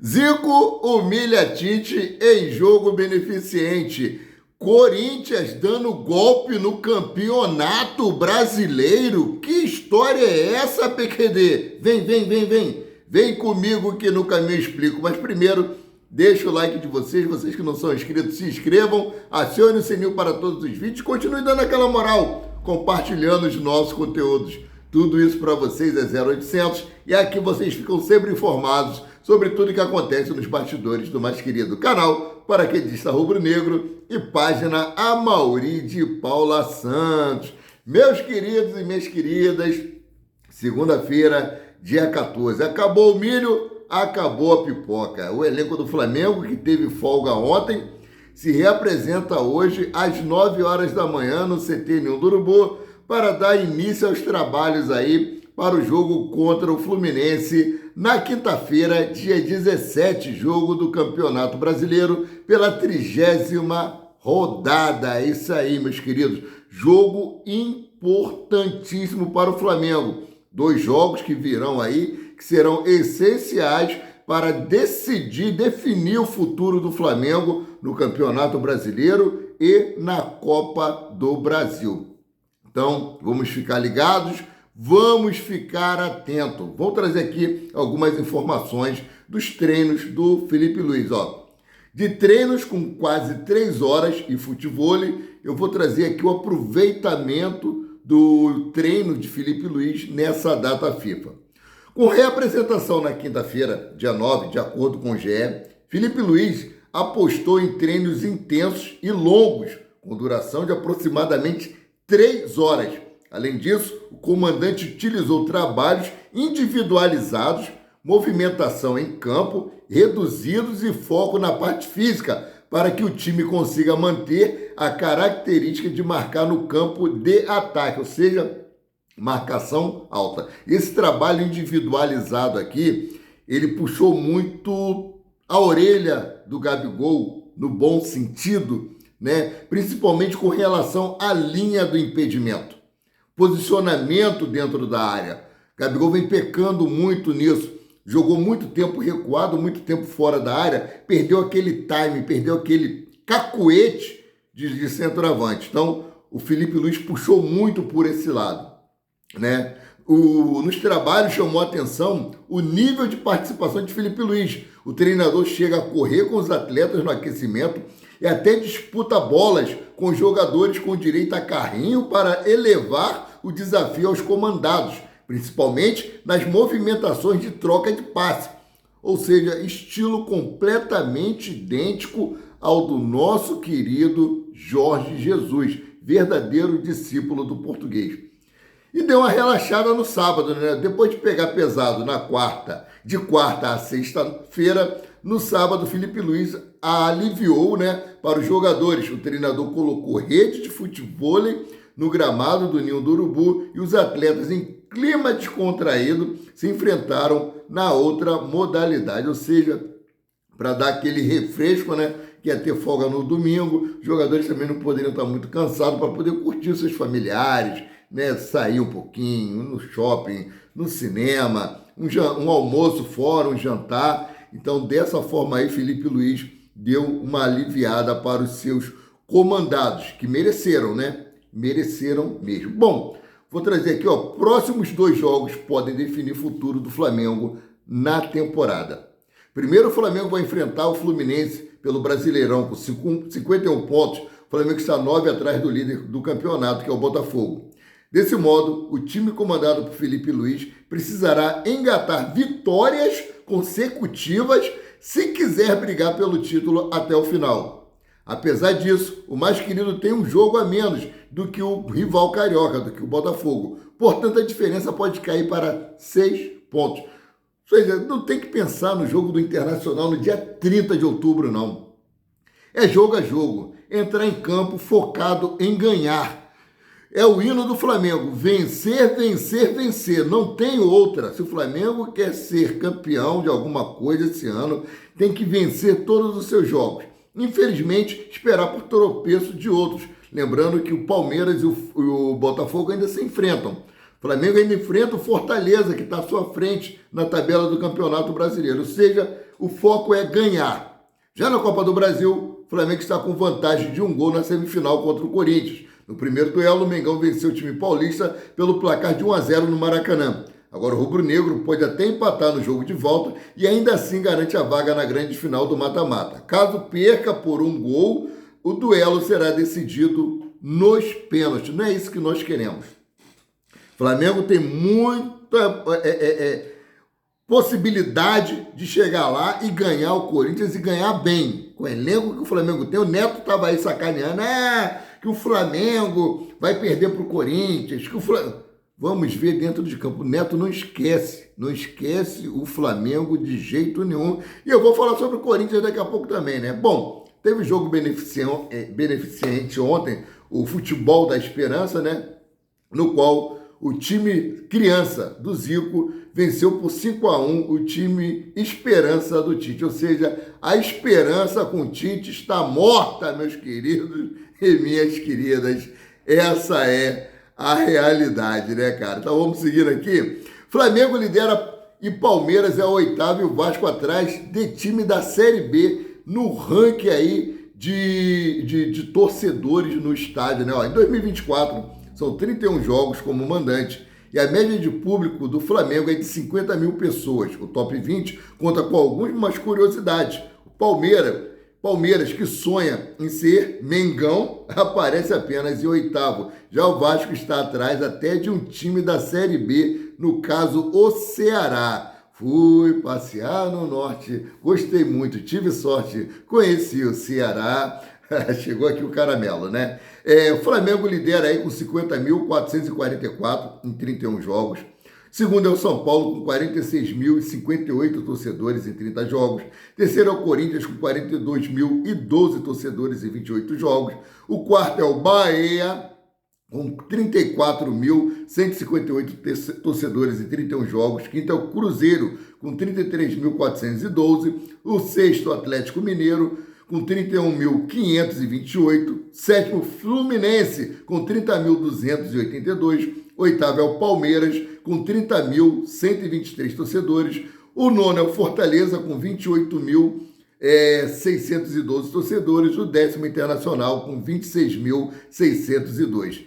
Zico humilha Tite em jogo beneficente. Corinthians dando golpe no campeonato brasileiro. Que história é essa, PQD? Vem. Vem comigo que no caminho eu explico. Mas primeiro, deixa o like de vocês que não são inscritos, se inscrevam, acione o sininho para todos os vídeos, continue dando aquela moral, compartilhando os nossos conteúdos. Tudo isso para vocês é 0800 e aqui vocês ficam sempre informados sobre tudo que acontece nos bastidores do mais querido canal Paraquedista Rubro-Negro e página Amaury de Paula Santos. Meus queridos e minhas queridas, segunda-feira, dia 14, acabou o milho, acabou a pipoca. O elenco do Flamengo, que teve folga ontem, se reapresenta hoje às 9 horas da manhã no CT Ninho do Urubu para dar início aos trabalhos aí para o jogo contra o Fluminense na quinta-feira, dia 17, jogo do Campeonato Brasileiro pela 30ª rodada. É isso aí, meus queridos. Jogo importantíssimo para o Flamengo. 2 jogos que virão aí, que serão essenciais para definir o futuro do Flamengo no Campeonato Brasileiro e na Copa do Brasil. Então, vamos ficar ligados, vamos ficar atentos. Vou trazer aqui algumas informações dos treinos do Felipe Luiz. De treinos com quase 3 horas e futevôlei, eu vou trazer aqui o aproveitamento do treino de Felipe Luiz nessa data FIFA. Com reapresentação na quinta-feira, dia 9, de acordo com o GE, Felipe Luiz apostou em treinos intensos e longos, com duração de aproximadamente 3 horas. Além disso, o comandante utilizou trabalhos individualizados, movimentação em campo, reduzidos e foco na parte física, para que o time consiga manter a característica de marcar no campo de ataque, ou seja, marcação alta. Esse trabalho individualizado aqui, ele puxou muito a orelha do Gabigol, no bom sentido, né? Principalmente com relação à linha do impedimento. Posicionamento dentro da área. Gabigol vem pecando muito nisso. Jogou muito tempo recuado, muito tempo fora da área, perdeu aquele time, perdeu aquele cacuete de centroavante. Então, o Felipe Luiz puxou muito por esse lado, né? Nos trabalhos chamou a atenção o nível de participação de Felipe Luiz. O treinador chega a correr com os atletas no aquecimento e até disputa bolas com jogadores com direito a carrinho para elevar o desafio aos comandados, principalmente nas movimentações de troca de passe. Ou seja, estilo completamente idêntico ao do nosso querido Jorge Jesus, verdadeiro discípulo do português. E deu uma relaxada no sábado, né? Depois de pegar pesado de quarta a sexta-feira, no sábado, Felipe Luiz aliviou, né, para os jogadores. O treinador colocou rede de futevôlei no gramado do Ninho do Urubu e os atletas, em clima descontraído, se enfrentaram na outra modalidade, ou seja, para dar aquele refresco, né, que ia ter folga no domingo. Os jogadores também não poderiam estar muito cansados para poder curtir seus familiares, né, sair um pouquinho no shopping, no cinema, um almoço fora, um jantar. Então, dessa forma aí, Felipe Luiz deu uma aliviada para os seus comandados, que mereceram, né? Mereceram mesmo. Bom, vou trazer aqui, próximos 2 jogos podem definir o futuro do Flamengo na temporada. Primeiro, o Flamengo vai enfrentar o Fluminense pelo Brasileirão com 51 pontos. O Flamengo está 9 atrás do líder do campeonato, que é o Botafogo. Desse modo, o time comandado por Felipe Luiz precisará engatar vitórias consecutivas se quiser brigar pelo título até o final. Apesar disso, o mais querido tem um jogo a menos do que o rival carioca, do que o Botafogo. Portanto, a diferença pode cair para 6 pontos. Ou seja, não tem que pensar no jogo do Internacional no dia 30 de outubro, não. É jogo a jogo. Entrar em campo focado em ganhar. É o hino do Flamengo, vencer, vencer, vencer, não tem outra. Se o Flamengo quer ser campeão de alguma coisa esse ano, tem que vencer todos os seus jogos. Infelizmente, esperar por tropeço de outros. Lembrando que o Palmeiras e o Botafogo ainda se enfrentam. O Flamengo ainda enfrenta o Fortaleza, que está à sua frente na tabela do Campeonato Brasileiro. Ou seja, o foco é ganhar. Já na Copa do Brasil, o Flamengo está com vantagem de 1 gol na semifinal contra o Corinthians. No primeiro duelo, o Mengão venceu o time paulista pelo placar de 1-0 no Maracanã. Agora o rubro-negro pode até empatar no jogo de volta e ainda assim garante a vaga na grande final do mata-mata. Caso perca por 1 gol, o duelo será decidido nos pênaltis. Não é isso que nós queremos. O Flamengo tem muita possibilidade de chegar lá e ganhar o Corinthians e ganhar bem. Com o elenco que o Flamengo tem, o Neto estava aí sacaneando, que o Flamengo vai perder para o Corinthians, que o Flamengo... Vamos ver dentro de campo. O Neto não esquece o Flamengo de jeito nenhum. E eu vou falar sobre o Corinthians daqui a pouco também, né? Bom, teve jogo beneficente ontem, o Futebol da Esperança, né? No qual o time criança do Zico venceu por 5-1 o time Esperança do Tite. Ou seja, a esperança com o Tite está morta, meus queridos e minhas queridas. Essa é a realidade, né, cara? Então vamos seguir aqui. Flamengo lidera e Palmeiras é o 8º e o Vasco atrás de time da Série B no ranking aí de torcedores no estádio, né? Ó, em 2024 são 31 jogos como mandante e a média de público do Flamengo é de 50 mil pessoas. O top 20 conta com algumas curiosidades. O Palmeiras, que sonha em ser Mengão, aparece apenas em 8º. Já o Vasco está atrás até de um time da Série B, no caso o Ceará. Fui passear no norte, gostei muito, tive sorte, conheci o Ceará. Chegou aqui o caramelo, né? O Flamengo lidera aí com 50.444 em 31 jogos. Segundo é o São Paulo, com 46.058 torcedores em 30 jogos. Terceiro é o Corinthians, com 42.012 torcedores em 28 jogos. O quarto é o Bahia, com 34.158 torcedores em 31 jogos. Quinto é o Cruzeiro, com 33.412. O sexto, o Atlético Mineiro, com 31.528. Sétimo, Fluminense, com 30.282. Oitavo é o Palmeiras, com 30.123 torcedores. O nono é o Fortaleza, com 28.612 torcedores. O 10º Internacional, com 26.602.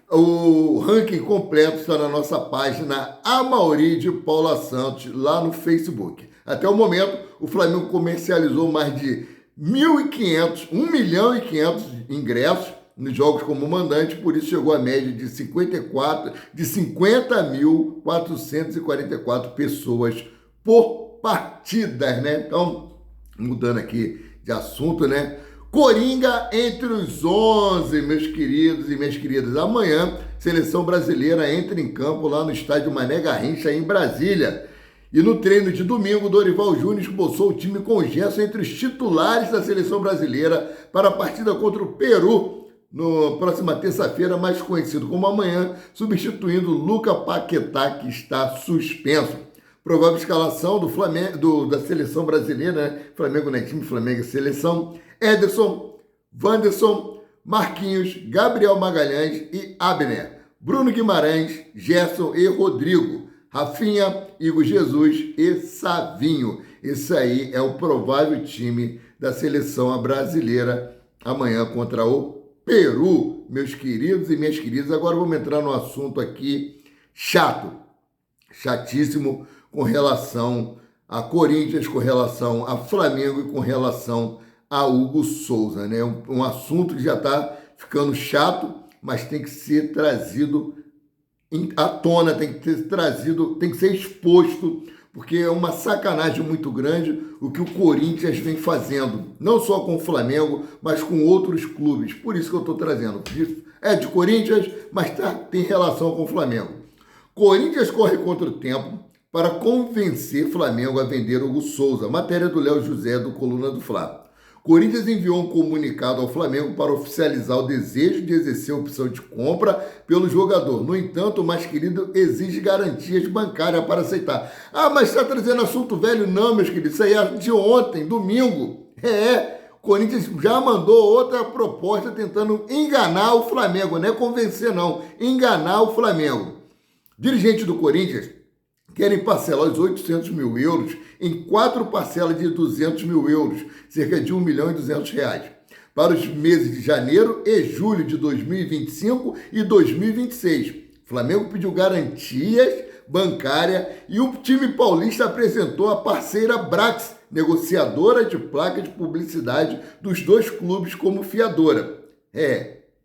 O ranking completo está na nossa página Amaury de Paula Santos, lá no Facebook. Até o momento, o Flamengo comercializou mais de 1.500.000 ingressos nos jogos como mandante, por isso chegou a média de 50.444 pessoas por partida, né? Então, mudando aqui de assunto, né? Coringa entre os 11, meus queridos e minhas queridas. Amanhã, seleção brasileira entra em campo lá no estádio Mané Garrincha, em Brasília. E no treino de domingo, Dorival Júnior esboçou o time com Gerson entre os titulares da seleção brasileira para a partida contra o Peru, na próxima terça-feira, mais conhecido como amanhã, substituindo Luca Paquetá, que está suspenso. Provável escalação do Flamengo, da seleção brasileira, né? Flamengo não é time, Flamengo é seleção. Ederson, Wanderson, Marquinhos, Gabriel Magalhães e Abner. Bruno Guimarães, Gerson e Rodrigo. Rafinha, Igor Jesus e Savinho. Esse aí é o provável time da seleção brasileira amanhã contra o Peru, meus queridos e minhas queridas. Agora vamos entrar num assunto aqui chatíssimo, com relação a Corinthians, com relação a Flamengo e com relação a Hugo Souza, né? Um assunto que já está ficando chato, mas tem que ser trazido à tona, tem que ser trazido, tem que ser exposto, porque é uma sacanagem muito grande o que o Corinthians vem fazendo, não só com o Flamengo, mas com outros clubes. Por isso que eu estou trazendo. É de Corinthians, mas tem relação com o Flamengo. Corinthians corre contra o tempo para convencer Flamengo a vender Hugo Souza. Matéria do Léo José, do Coluna do Fla. Corinthians enviou um comunicado ao Flamengo para oficializar o desejo de exercer a opção de compra pelo jogador. No entanto, o mais querido exige garantias bancárias para aceitar. Ah, mas está trazendo assunto velho? Não, meus queridos, isso aí é de ontem, domingo. O Corinthians já mandou outra proposta tentando enganar o Flamengo, não é convencer não, enganar o Flamengo. Dirigentes do Corinthians querem parcelar os 800 mil euros em 4 parcelas de 200 mil euros, cerca de R$ 1.200.000, para os meses de janeiro e julho de 2025 e 2026. O Flamengo pediu garantias bancárias e o time paulista apresentou a parceira Brax, negociadora de placa de publicidade dos dois clubes, como fiadora.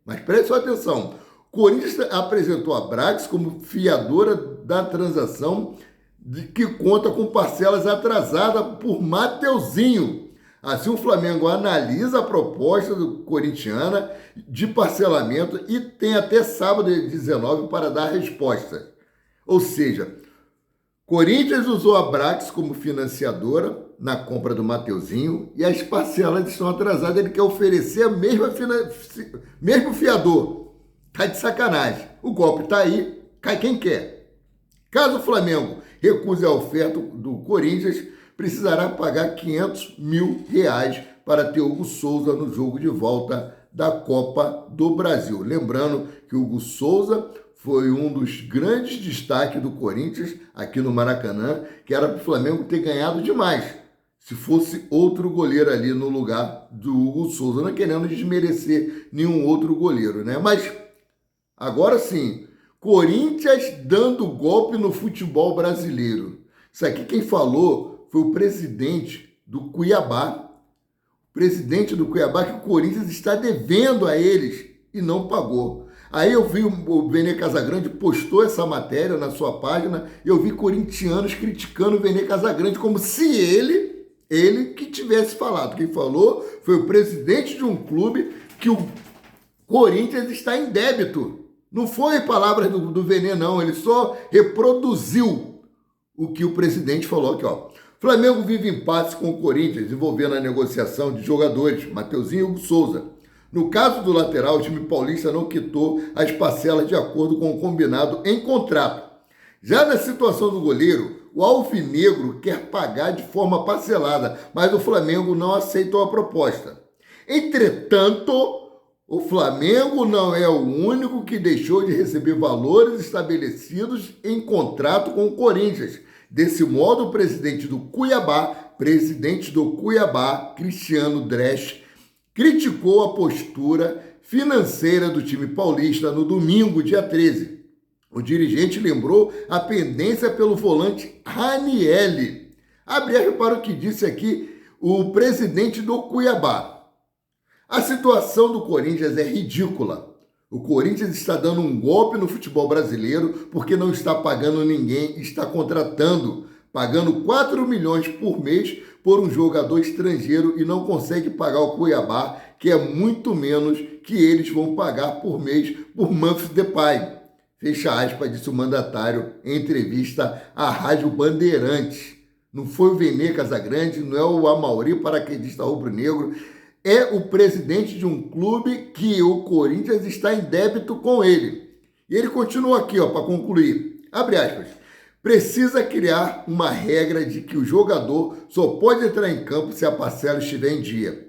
Mas preste sua atenção. Corinthians apresentou a Brax como fiadora da transação que conta com parcelas atrasadas por Mateuzinho. Assim, o Flamengo analisa a proposta do corintiana de parcelamento e tem até sábado, dia 19, para dar resposta. Ou seja, Corinthians usou a Brax como financiadora na compra do Mateuzinho e as parcelas estão atrasadas. Ele quer oferecer a mesmo fiador. Tá de sacanagem. O golpe tá aí, cai quem quer. Caso o Flamengo recuse a oferta do Corinthians, precisará pagar R$ 500 mil para ter Hugo Souza no jogo de volta da Copa do Brasil. Lembrando que o Hugo Souza foi um dos grandes destaques do Corinthians aqui no Maracanã, que era para o Flamengo ter ganhado demais, se fosse outro goleiro ali no lugar do Hugo Souza, não querendo desmerecer nenhum outro goleiro, né? Mas agora sim, Corinthians dando golpe no futebol brasileiro. Isso aqui quem falou foi o presidente do Cuiabá. O presidente do Cuiabá, que o Corinthians está devendo a eles e não pagou. Aí eu vi o Vene Casagrande postou essa matéria na sua página e eu vi corintianos criticando o Vene Casagrande como se ele que tivesse falado. Quem falou foi o presidente de um clube que o Corinthians está em débito. Não foi palavras do Vene, não. Ele só reproduziu o que o presidente falou aqui, ó. Flamengo vive impasse com o Corinthians, envolvendo a negociação de jogadores, Mateuzinho e Hugo Souza. No caso do lateral, o time paulista não quitou as parcelas de acordo com o combinado em contrato. Já na situação do goleiro, o alvinegro quer pagar de forma parcelada, mas o Flamengo não aceitou a proposta. Entretanto, o Flamengo não é o único que deixou de receber valores estabelecidos em contrato com o Corinthians. Desse modo, o presidente do Cuiabá, Cristiano Dresch, criticou a postura financeira do time paulista no domingo, dia 13. O dirigente lembrou a pendência pelo volante Ranielli. Abre aspas para o que disse aqui o presidente do Cuiabá. A situação do Corinthians é ridícula. O Corinthians está dando um golpe no futebol brasileiro porque não está pagando ninguém, está contratando, pagando 4 milhões por mês por um jogador estrangeiro e não consegue pagar o Cuiabá, que é muito menos que eles vão pagar por mês por Memphis Depay. Fecha aspas, disse o mandatário em entrevista à Rádio Bandeirantes. Não foi o Vene Casagrande, não é o Amauri, paraquedista rubro-negro, é o presidente de um clube que o Corinthians está em débito com ele. E ele continua aqui, para concluir. Abre aspas. Precisa criar uma regra de que o jogador só pode entrar em campo se a parcela estiver em dia.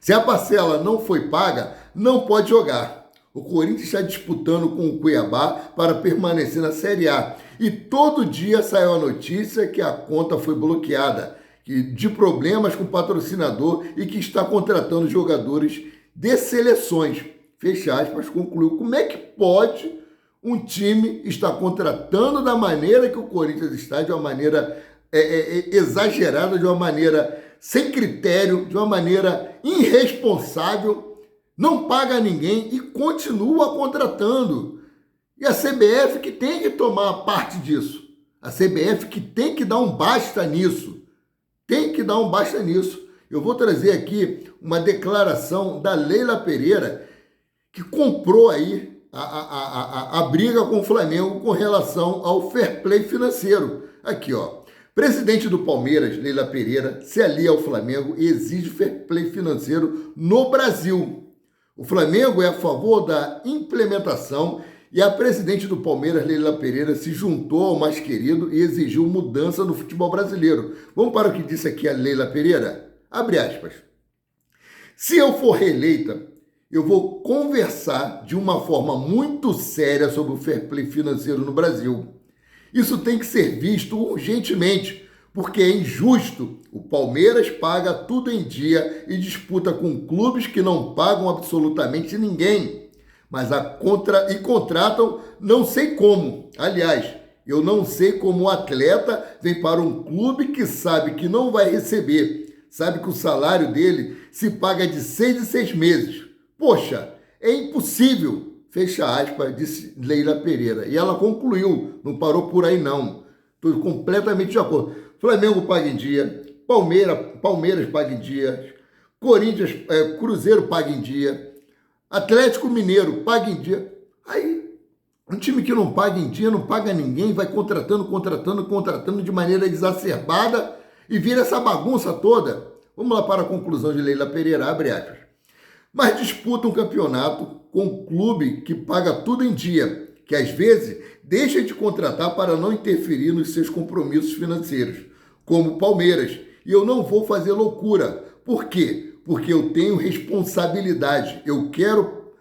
Se a parcela não foi paga, não pode jogar. O Corinthians está disputando com o Cuiabá para permanecer na Série A. E todo dia saiu a notícia que a conta foi bloqueada, de problemas com o patrocinador e que está contratando jogadores de seleções. Fecha aspas, concluiu. Como é que pode um time estar contratando da maneira que o Corinthians está, de uma maneira exagerada, de uma maneira sem critério, de uma maneira irresponsável, não paga ninguém e continua contratando? E a CBF que tem que tomar parte disso. A CBF que tem que dar um basta nisso. Tem que dar um basta nisso. Eu vou trazer aqui uma declaração da Leila Pereira, que comprou aí a briga com o Flamengo com relação ao fair play financeiro. Aqui, ó. Presidente do Palmeiras, Leila Pereira, se alia ao Flamengo e exige fair play financeiro no Brasil. O Flamengo é a favor da implementação e a presidente do Palmeiras, Leila Pereira, se juntou ao mais querido e exigiu mudança no futebol brasileiro. Vamos para o que disse aqui a Leila Pereira? Abre aspas. Se eu for reeleita, eu vou conversar de uma forma muito séria sobre o fair play financeiro no Brasil. Isso tem que ser visto urgentemente, porque é injusto. O Palmeiras paga tudo em dia e disputa com clubes que não pagam absolutamente ninguém, mas contratam não sei como. Aliás, eu não sei como o atleta vem para um clube que sabe que não vai receber, sabe que o salário dele se paga de 6 em 6 meses. Poxa, é impossível, fecha aspas, disse Leila Pereira. E ela concluiu, não parou por aí não. Estou completamente de acordo. Flamengo paga em dia, Palmeiras paga em dia, Corinthians, Cruzeiro paga em dia, Atlético Mineiro paga em dia. Aí, um time que não paga em dia, não paga ninguém, vai contratando de maneira exacerbada e vira essa bagunça toda. Vamos lá para a conclusão de Leila Pereira, abre aspas. Mas disputa um campeonato com um clube que paga tudo em dia, que às vezes deixa de contratar para não interferir nos seus compromissos financeiros, como o Palmeiras. E eu não vou fazer loucura. Por quê? Porque eu tenho responsabilidade. Eu quero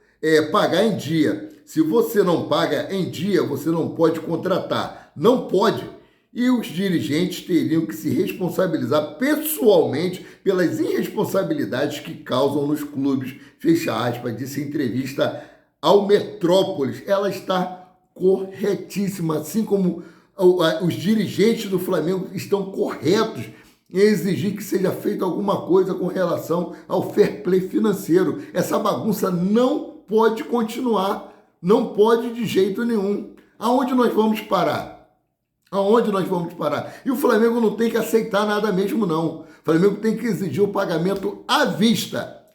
pagar em dia. Se você não paga em dia, você não pode contratar. Não pode. E os dirigentes teriam que se responsabilizar pessoalmente pelas irresponsabilidades que causam nos clubes, fecha aspas, disse em entrevista ao Metrópolis. Ela está corretíssima, assim como os dirigentes do Flamengo estão corretos em exigir que seja feita alguma coisa com relação ao fair play financeiro. Essa bagunça não pode continuar, não pode de jeito nenhum. Aonde nós vamos parar? Aonde nós vamos parar? E o Flamengo não tem que aceitar nada mesmo, não. O Flamengo tem que exigir o pagamento à vista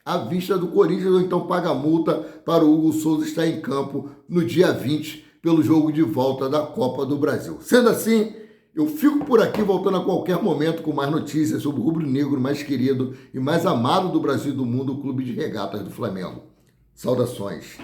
do Corinthians, ou então paga a multa para o Hugo Souza estar em campo no dia 20 pelo jogo de volta da Copa do Brasil. Sendo assim, eu fico por aqui voltando a qualquer momento com mais notícias sobre o rubro-negro mais querido e mais amado do Brasil e do mundo, o Clube de Regatas do Flamengo. Saudações.